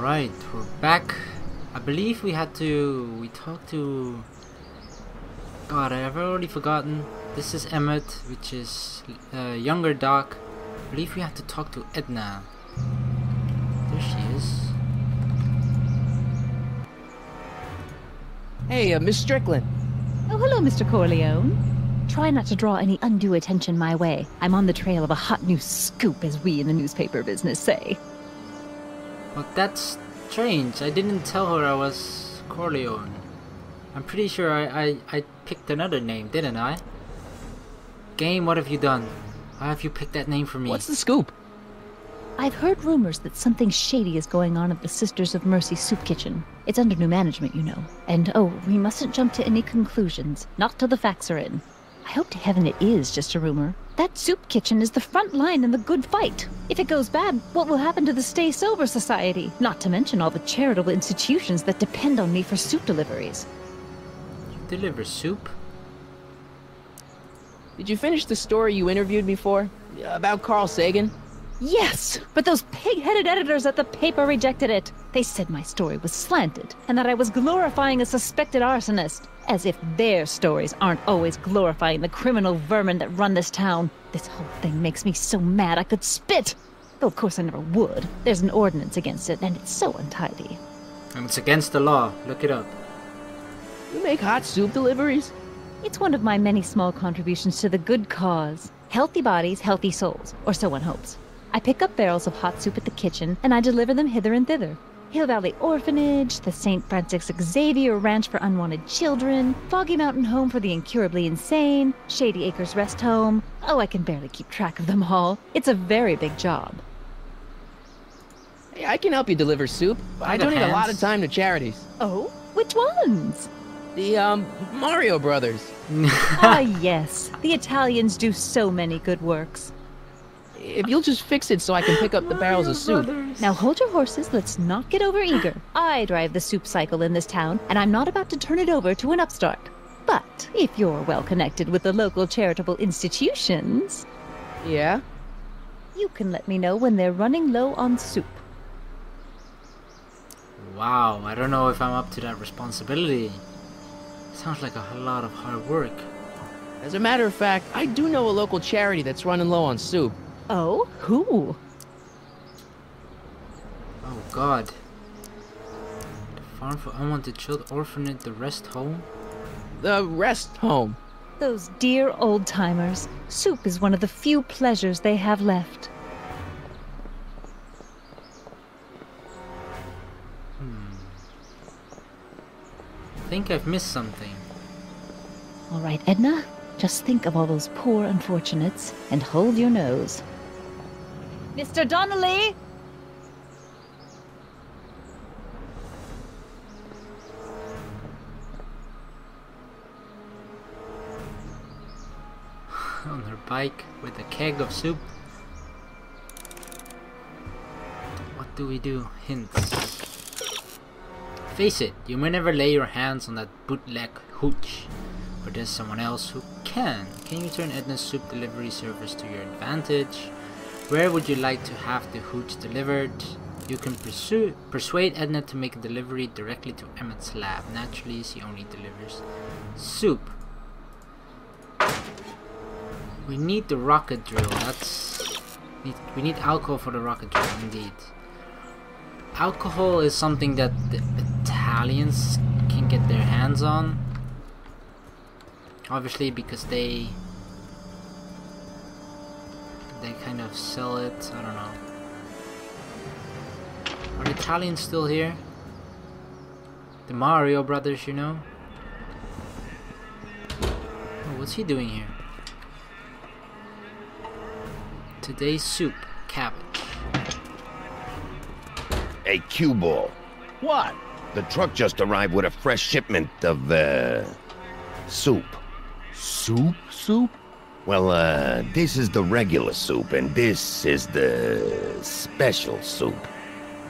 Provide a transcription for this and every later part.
Alright, we're back. I believe we talked to... God, I've already forgotten. This is Emmett, which is younger Doc. I believe we had to talk to Edna. There she is. Hey, Miss Strickland. Oh, hello, Mr. Corleone. Try not to draw any undue attention my way. I'm on the trail of a hot new scoop, as we in the newspaper business say. Well, that's strange. I didn't tell her I was Corleone. I'm pretty sure I picked another name, didn't I? Game, what have you done? Why have you picked that name for me? What's the scoop? I've heard rumors that something shady is going on at the Sisters of Mercy soup kitchen. It's under new management, you know. And oh, we mustn't jump to any conclusions. Not till the facts are in. I hope to heaven it is just a rumor. That soup kitchen is the front line in the good fight. If it goes bad, what will happen to the Stay Sober Society? Not to mention all the charitable institutions that depend on me for soup deliveries. You deliver soup? Did you finish the story you interviewed me for? About Carl Sagan? Yes, but those pig-headed editors at the paper rejected it. They said my story was slanted, and that I was glorifying a suspected arsonist. As if their stories aren't always glorifying the criminal vermin that run this town. This whole thing makes me so mad I could spit. Though of course I never would. There's an ordinance against it, and it's so untidy. And it's against the law. Look it up. You make hot soup deliveries? It's one of my many small contributions to the good cause. Healthy bodies, healthy souls, or so one hopes. I pick up barrels of hot soup at the kitchen, and I deliver them hither and thither. Hill Valley Orphanage, the St. Francis Xavier Ranch for Unwanted Children, Foggy Mountain Home for the Incurably Insane, Shady Acres Rest Home. Oh, I can barely keep track of them all. It's a very big job. Hey, I can help you deliver soup. I donate a lot of time to charities. Oh? Which ones? The, Mario Brothers. Ah, yes. The Italians do so many good works. If you'll just fix it so I can pick up the barrels of soup. Now hold your horses, let's not get over-eager. I drive the soup cycle in this town, and I'm not about to turn it over to an upstart. But if you're well-connected with the local charitable institutions... Yeah? You can let me know when they're running low on soup. Wow, I don't know if I'm up to that responsibility. Sounds like a lot of hard work. As a matter of fact, I do know a local charity that's running low on soup. Oh? Who? Oh God. The Farm for Unwanted Children Orphanage, the Rest Home? The Rest Home. Those dear old-timers. Soup is one of the few pleasures they have left. I think I've missed something. All right, Edna. Just think of all those poor unfortunates and hold your nose. Mr. Donnelly! On her bike with a keg of soup. What do we do? Hints. Face it, you may never lay your hands on that bootleg hooch. But there's someone else who can. Can you turn Edna's soup delivery service to your advantage? Where would you like to have the hooch delivered? You can persuade Edna to make a delivery directly to Emmett's lab. Naturally, she only delivers soup. We need the rocket drill. We need alcohol for the rocket drill, indeed. Alcohol is something that the Italians can get their hands on. Obviously, because they kind of sell it. I don't know. Are the Italians still here? The Mario Brothers, you know? Oh, what's he doing here? Today's soup, cabbage. Hey, cue ball. What? The truck just arrived with a fresh shipment of, soup. Soup? Well, this is the regular soup, and this is the special soup.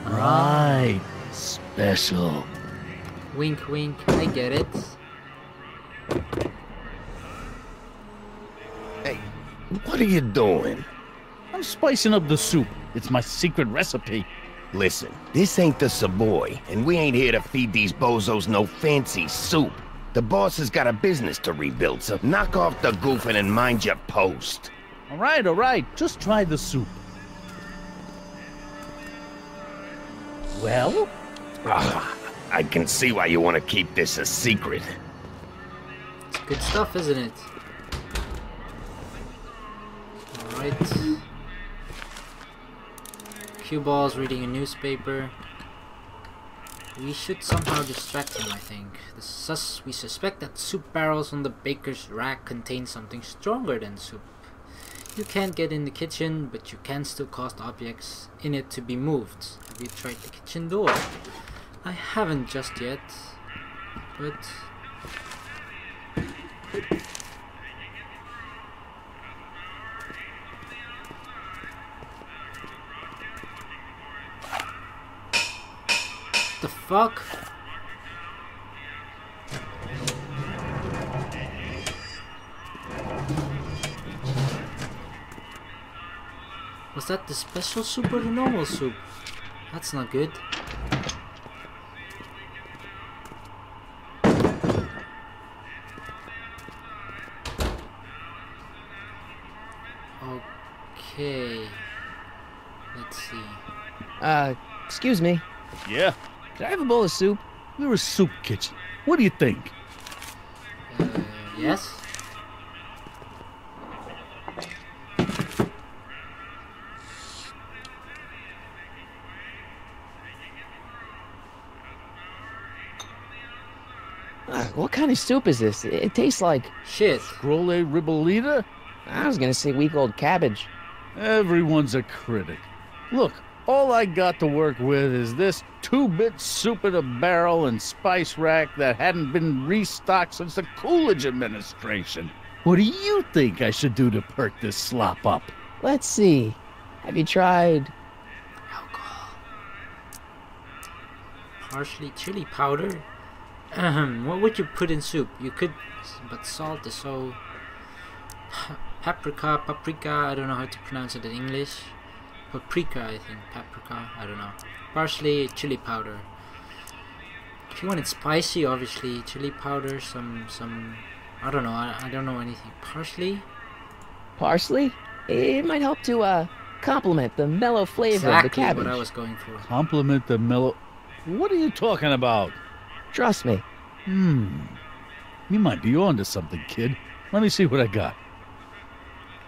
Right. Special. Wink, wink. I get it. Hey, what are you doing? I'm spicing up the soup. It's my secret recipe. Listen, this ain't the Savoy, and we ain't here to feed these bozos no fancy soup. The boss has got a business to rebuild, so knock off the goofing and mind your post. All right. Just try the soup. Well? I can see why you want to keep this a secret. It's good stuff, isn't it? Alright. Cue Ball's reading a newspaper. We should somehow distract him, I think. We suspect that soup barrels on the baker's rack contain something stronger than soup. You can't get in the kitchen, but you can still cause objects in it to be moved. Have you tried the kitchen door? I haven't just yet, but... the fuck? Was that the special soup or the normal soup? That's not good. Okay. Let's see. Excuse me. Yeah, Could I have a bowl of soup? we're a soup kitchen. What do you think? Yes? What kind of soup is this? It tastes like... Shit. Scrolle ribolita? I was gonna say week-old cabbage. Everyone's a critic. Look, all I got to work with is this 2-bit soup in a barrel and spice rack that hadn't been restocked since the Coolidge administration. What do you think I should do to perk this slop up? Let's see. Have you tried... Alcohol. Parsley chili powder? What would you put in soup? You could, but salt is so... paprika, I don't know how to pronounce it in English. Paprika, I think. Paprika, I don't know. Parsley, chili powder. If you want it spicy, obviously, chili powder, some... I don't know, I don't know anything. Parsley? Parsley? It might help to, complement the mellow flavor of the Exactly cabbage. what I was going for. Compliment the mellow... What are you talking about? Trust me. You might be onto something, kid. Let me see what I got.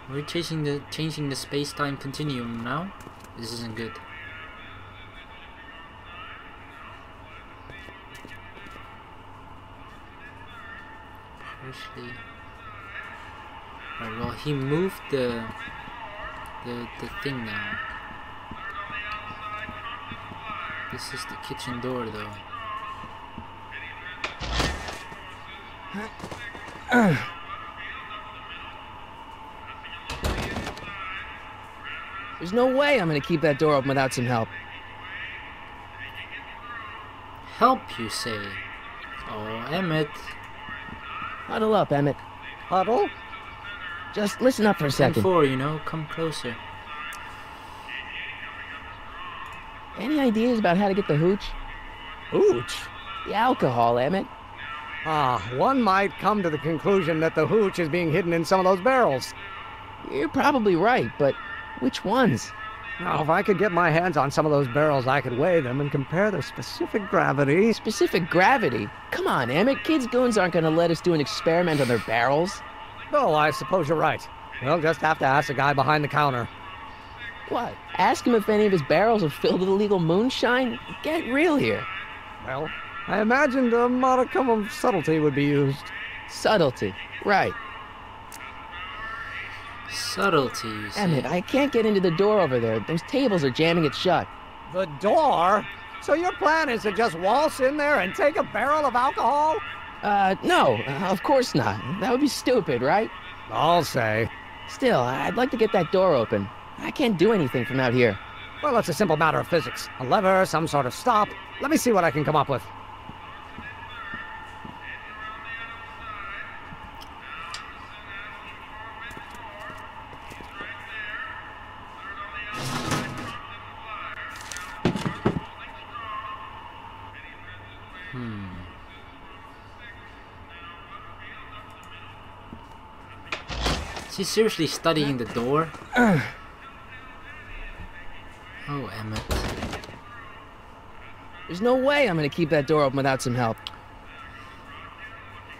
We're changing the space-time continuum now. This isn't good. Parsley. Right, well, he moved the thing now. This is the kitchen door, though. There's no way I'm gonna keep that door open without some help. Help, you say? Oh, Emmett. Huddle up, Emmett. Huddle? Just listen up for a second. 10-4, you know, come closer. Any ideas about how to get the hooch? Hooch? The alcohol, Emmett. One might come to the conclusion that the hooch is being hidden in some of those barrels. You're probably right, but which ones? Now, if I could get my hands on some of those barrels, I could weigh them and compare their specific gravity. Specific gravity? Come on, Emmett. Kids' goons aren't gonna let us do an experiment on their barrels. Oh, I suppose you're right. We'll just have to ask the guy behind the counter. What? Ask him if any of his barrels are filled with illegal moonshine? Get real here. Well, I imagined a modicum of subtlety would be used. Subtlety. Right. Subtlety, you say? Emmett, I can't get into the door over there. Those tables are jamming it shut. The door? So your plan is to just waltz in there and take a barrel of alcohol? No, of course not. That would be stupid, right? I'll say. Still, I'd like to get that door open. I can't do anything from out here. Well, it's a simple matter of physics. A lever, some sort of stop. Let me see what I can come up with. Is he seriously studying the door? Oh, Emmett. There's no way I'm gonna keep that door open without some help.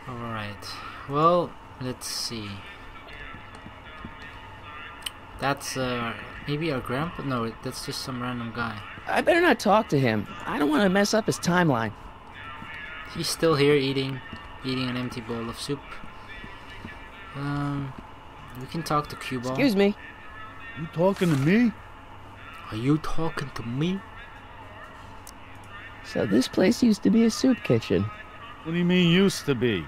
Alright. Well, let's see. That's, maybe our grandpa? No, that's just some random guy. I better not talk to him. I don't want to mess up his timeline. He's still here eating an empty bowl of soup. We can talk to Cue Ball. Excuse me. You talking to me? Are you talking to me? So this place used to be a soup kitchen. What do you mean used to be?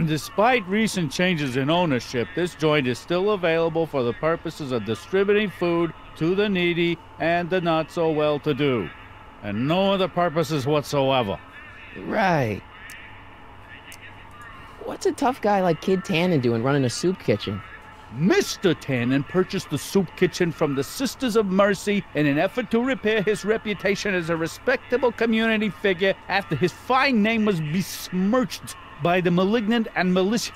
Despite recent changes in ownership, this joint is still available for the purposes of distributing food to the needy and the not-so-well-to-do. And no other purposes whatsoever. Right. What's a tough guy like Kid Tannen doing running a soup kitchen? Mr. Tannen purchased the soup kitchen from the Sisters of Mercy in an effort to repair his reputation as a respectable community figure after his fine name was besmirched by the malignant and malicious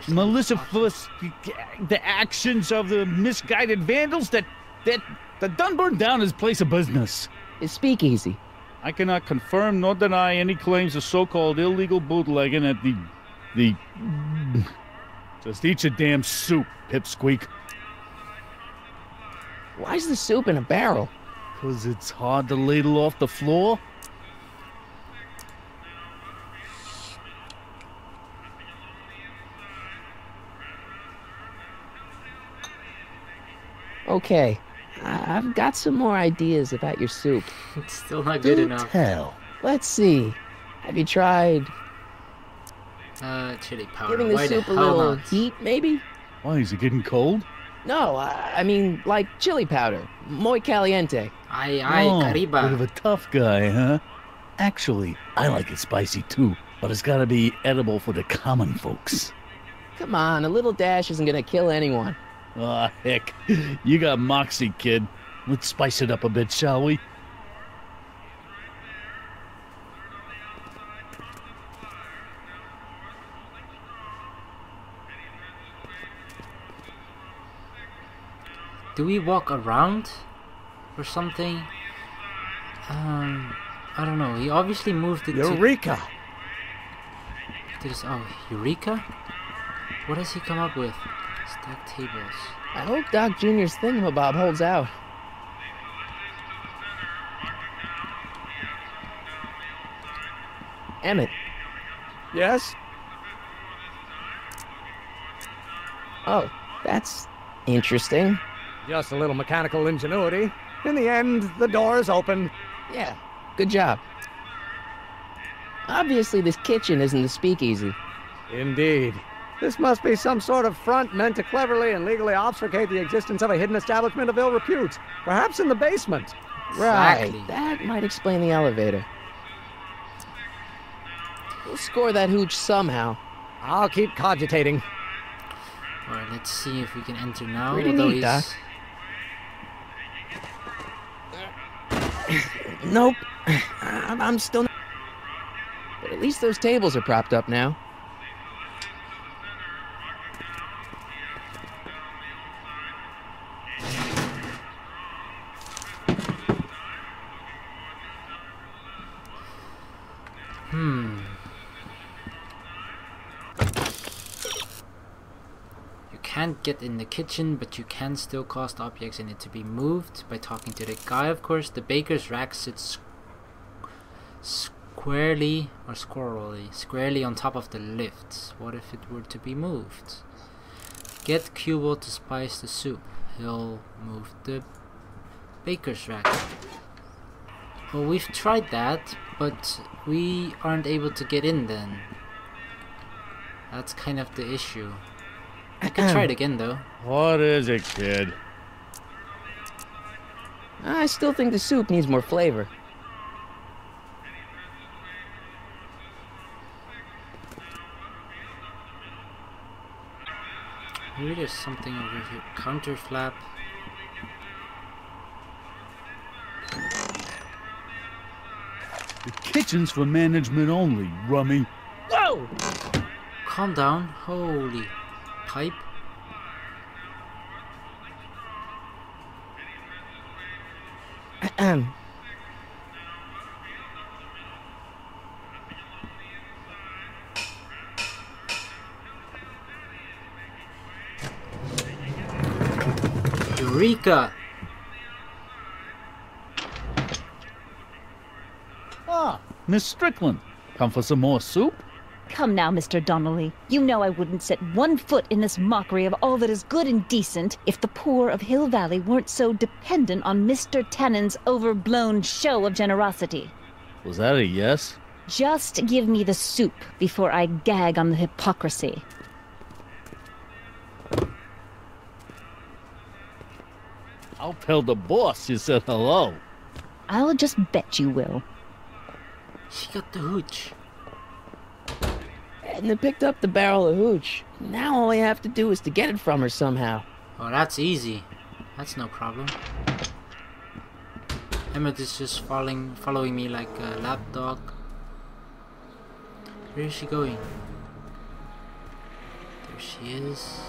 the actions of the misguided vandals that done burned down his place of business. His speakeasy. I cannot confirm nor deny any claims of so-called illegal bootlegging at the Just eat your damn soup, pipsqueak. Why's the soup in a barrel? 'Cause it's hard to ladle off the floor. Okay, I've got some more ideas about your soup. It's still not good enough. Hell. Let's see. Have you tried Chili powder. giving the Why soup the a hell little not? heat, maybe? Why, is it getting cold? No, I mean like chili powder. Muy caliente. Ay, Oh, Cariba. bit of a tough guy, huh? Actually, I like it spicy too, but it's gotta be edible for the common folks. Come on, a little dash isn't gonna kill anyone. Aw, heck. You got moxie, kid. Let's spice it up a bit, shall we? Do we walk around or something? I don't know. He obviously moved it Eureka! to this. Oh, Eureka? What does he come up with? Stack tables. I hope Doc Jr.'s thingamabob holds out. Emmett. Yes? Oh, that's interesting. Just a little mechanical ingenuity. In the end, the doors opened. Yeah, good job. Obviously, this kitchen isn't the speakeasy. Indeed. This must be some sort of front meant to cleverly and legally obfuscate the existence of a hidden establishment of ill repute. Perhaps in the basement. Right, Exactly. that might explain the elevator. We'll score that hooch somehow. I'll keep cogitating. Alright, let's see if we can enter now. Pretty although neat, Doc. Nope. I'm still not. But at least those tables are propped up now. You can't get in the kitchen, but you can still cause objects in it to be moved by talking to the guy, of course. The baker's rack sits squarely on top of the lift. What if it were to be moved? Get Cubo to spice the soup. He'll move the baker's rack. Well, we've tried that, but we aren't able to get in then. That's kind of the issue. I can try it again though. What is it, kid? I still think the soup needs more flavor. Maybe there's something over here. Counter flap. The kitchen's for management only, rummy. Whoa! Calm down. Holy pipe. Eureka! Ah, Miss Strickland. Come for some more soup? Come now, Mr. Donnelly. You know I wouldn't set one foot in this mockery of all that is good and decent if the poor of Hill Valley weren't so dependent on Mr. Tannen's overblown show of generosity. Was that a yes? Just give me the soup before I gag on the hypocrisy. I'll tell the boss you said hello. I'll just bet you will. She got the hooch. Edna picked up the barrel of hooch. Now all I have to do is to get it from her somehow. Oh, that's easy. That's no problem. Emmett is just following me like a lapdog. Where is she going? There she is.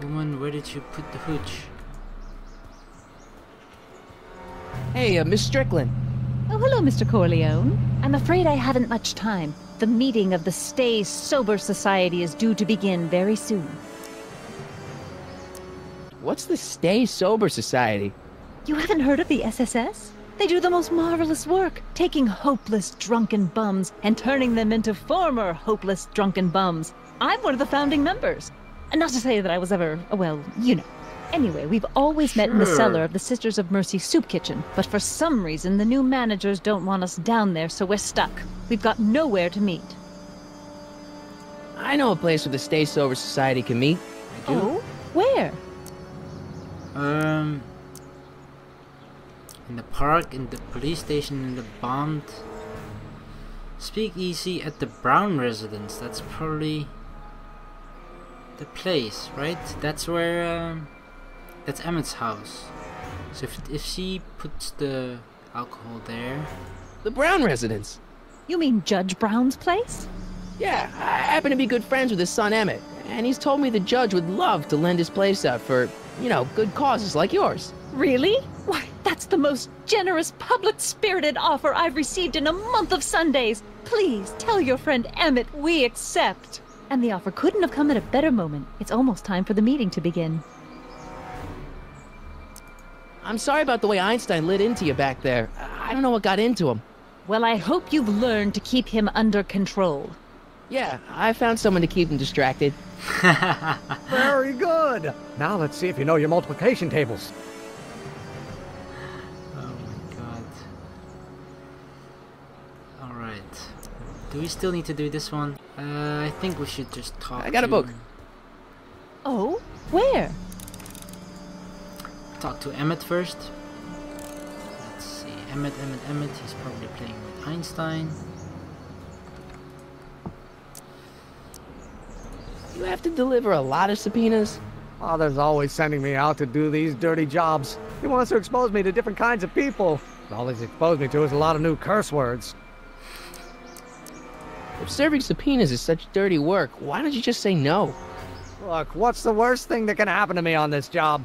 Woman, where did you put the hooch? Hey, Miss Strickland. Oh, hello, Mr. Corleone. I'm afraid I haven't much time. The meeting of the Stay Sober Society is due to begin very soon. What's the Stay Sober Society? You haven't heard of the SSS? They do the most marvelous work, taking hopeless drunken bums and turning them into former hopeless drunken bums. I'm one of the founding members. And not to say that I was ever, well, you know. Anyway, we've always met in the cellar of the Sisters of Mercy soup kitchen, but for some reason the new managers don't want us down there, so we're stuck. We've got nowhere to meet. I know a place where the Stay Sober Society can meet. I do? Oh? Where? In the park, in the police station, in the Bond Speakeasy at the Brown residence. That's probably the place, right? That's where that's Emmett's house. So if she puts the alcohol there. The Brown residence. You mean Judge Brown's place? Yeah, I happen to be good friends with his son Emmett, and he's told me the judge would love to lend his place out for, you know, good causes like yours. Really? Why, that's the most generous, public-spirited offer I've received in a month of Sundays. Please, tell your friend Emmett we accept. And the offer couldn't have come at a better moment. It's almost time for the meeting to begin. I'm sorry about the way Einstein lit into you back there. I don't know what got into him. Well, I hope you've learned to keep him under control. Yeah, I found someone to keep him distracted. Very good. Now let's see if you know your multiplication tables. Oh my god. Alright. Do we still need to do this one? I think we should just talk. I got a book. Oh? Where? Talk to Emmett first. Let's see. Emmett. He's probably playing with Einstein. You have to deliver a lot of subpoenas? Father's always sending me out to do these dirty jobs. He wants to expose me to different kinds of people. All he's exposed me to is a lot of new curse words. If serving subpoenas is such dirty work, why don't you just say no? Look, what's the worst thing that can happen to me on this job?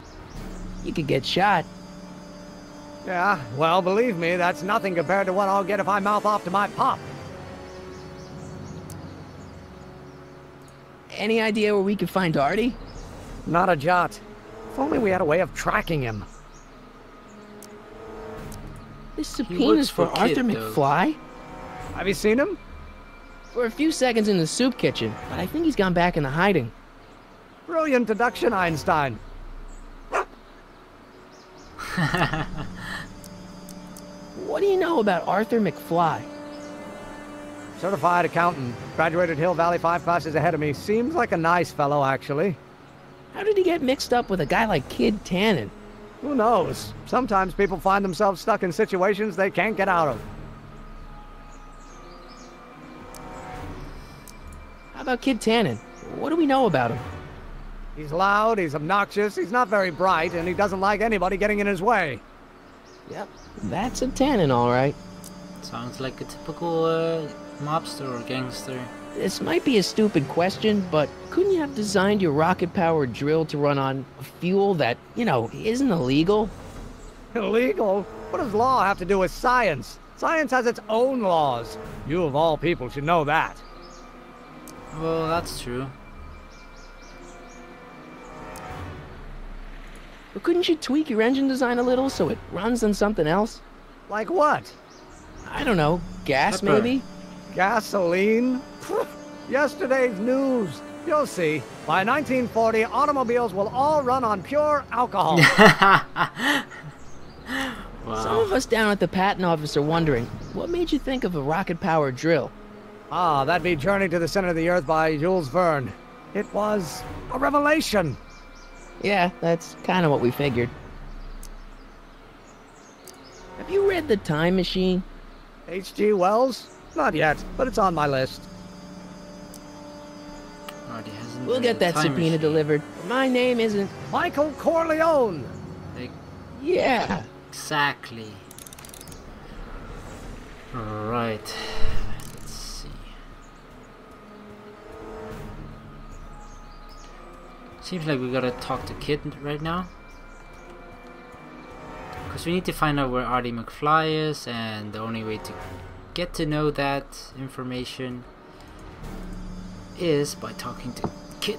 You could get shot. Yeah, well, believe me, that's nothing compared to what I'll get if I mouth off to my pop. Any idea where we could find Artie? Not a jot. If only we had a way of tracking him. This subpoena's for Arthur McFly? Have you seen him? For a few seconds in the soup kitchen, but I think he's gone back into hiding. Brilliant deduction, Einstein. What do you know about Arthur McFly? Certified accountant. Graduated Hill Valley 5 classes ahead of me. Seems like a nice fellow, actually. How did he get mixed up with a guy like Kid Tannen? Who knows? Sometimes people find themselves stuck in situations they can't get out of. How about Kid Tannen? What do we know about him? He's loud, he's obnoxious, he's not very bright, and he doesn't like anybody getting in his way. Yep, that's a Tannen, all right. Sounds like a typical mobster or gangster. This might be a stupid question, but couldn't you have designed your rocket-powered drill to run on fuel that, you know, isn't illegal? Illegal? What does law have to do with science? Science has its own laws. You of all people should know that. Well, that's true. But couldn't you tweak your engine design a little so it runs on something else? Like what? I don't know, gas Pepper. maybe? Gasoline? Pfft, yesterday's news. You'll see. By 1940, automobiles will all run on pure alcohol. Some of us down at the patent office are wondering, what made you think of a rocket-powered drill? Ah, that'd be Journey to the Center of the Earth by Jules Verne. It was a revelation. Yeah, that's kind of what we figured. Have you read The Time Machine? H.G. Wells? Not yet, but it's on my list. Marty hasn't We'll read get the that Time subpoena Machine. delivered. My name isn't... Michael Corleone! Like, Yeah. exactly. Alright. Let's see. Seems like we gotta talk to Kid right now. Because we need to find out where Marty McFly is, and the only way to get to know that information is by talking to Kid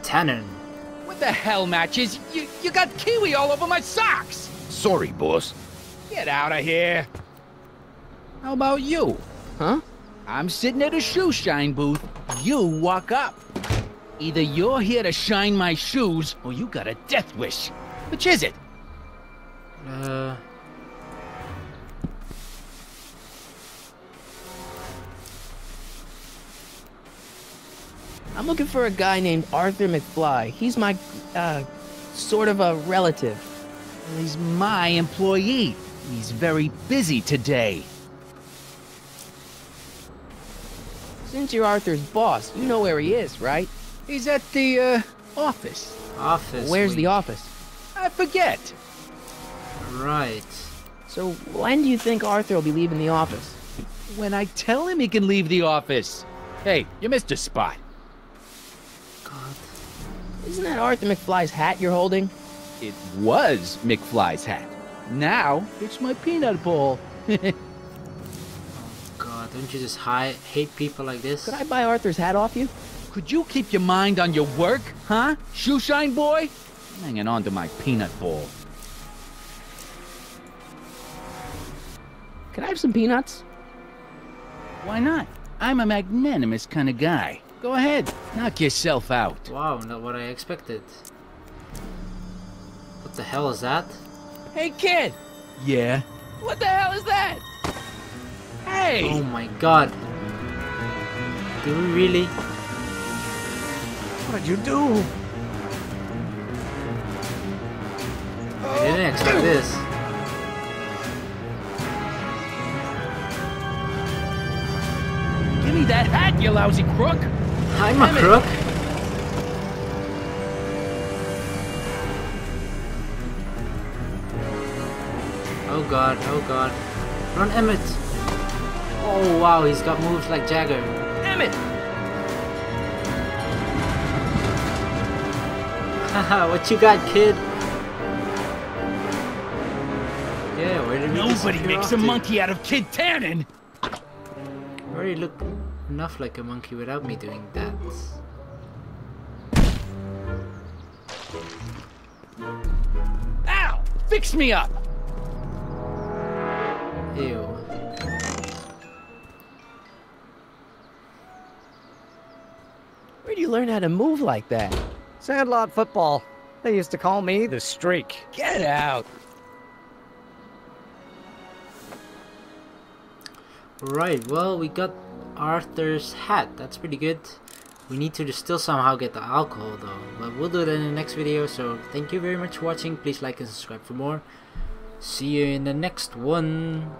Tannen. What the hell, Matches? You got kiwi all over my socks! Sorry, boss. Get out of here. How about you? Huh? I'm sitting at a shoe shine booth. You walk up. Either you're here to shine my shoes, or you got a death wish. Which is it? I'm looking for a guy named Arthur McFly. He's my, sort of a relative. Well, he's my employee. He's very busy today. Since you're Arthur's boss, you know where he is, right? He's at the, office. Office. Where's the week. office? I forget. Right. So when do you think Arthur will be leaving the office? When I tell him he can leave the office. Hey, you missed a spot. God. Isn't that Arthur McFly's hat you're holding? It was McFly's hat. Now, it's my peanut bowl. God, don't you just hate people like this? Could I buy Arthur's hat off you? Could you keep your mind on your work, huh? Shoeshine boy? I'm hanging on to my peanut bowl. Can I have some peanuts? Why not? I'm a magnanimous kind of guy. Go ahead, knock yourself out. Wow, not what I expected. What the hell is that? Hey, kid! Yeah? What the hell is that? Hey! Oh my god. Do we really? What did you do? I didn't expect this. Give me that hat, you lousy crook! I'm a crook. Oh god, oh god. Run, Emmett! Oh wow, he's got moves like Jagger. Emmett! Haha, what you got, kid? Yeah, where did we Nobody disappear makes off a to? monkey out of Kid Tannen! I already look enough like a monkey without me doing that. Ow! Fix me up! Ew. Where'd you learn how to move like that? Sandlot football. They used to call me the Streak. Get out! Right, well, we got Arthur's hat. That's pretty good. We need to still somehow get the alcohol though. But we'll do that in the next video. So thank you very much for watching. Please like and subscribe for more. See you in the next one.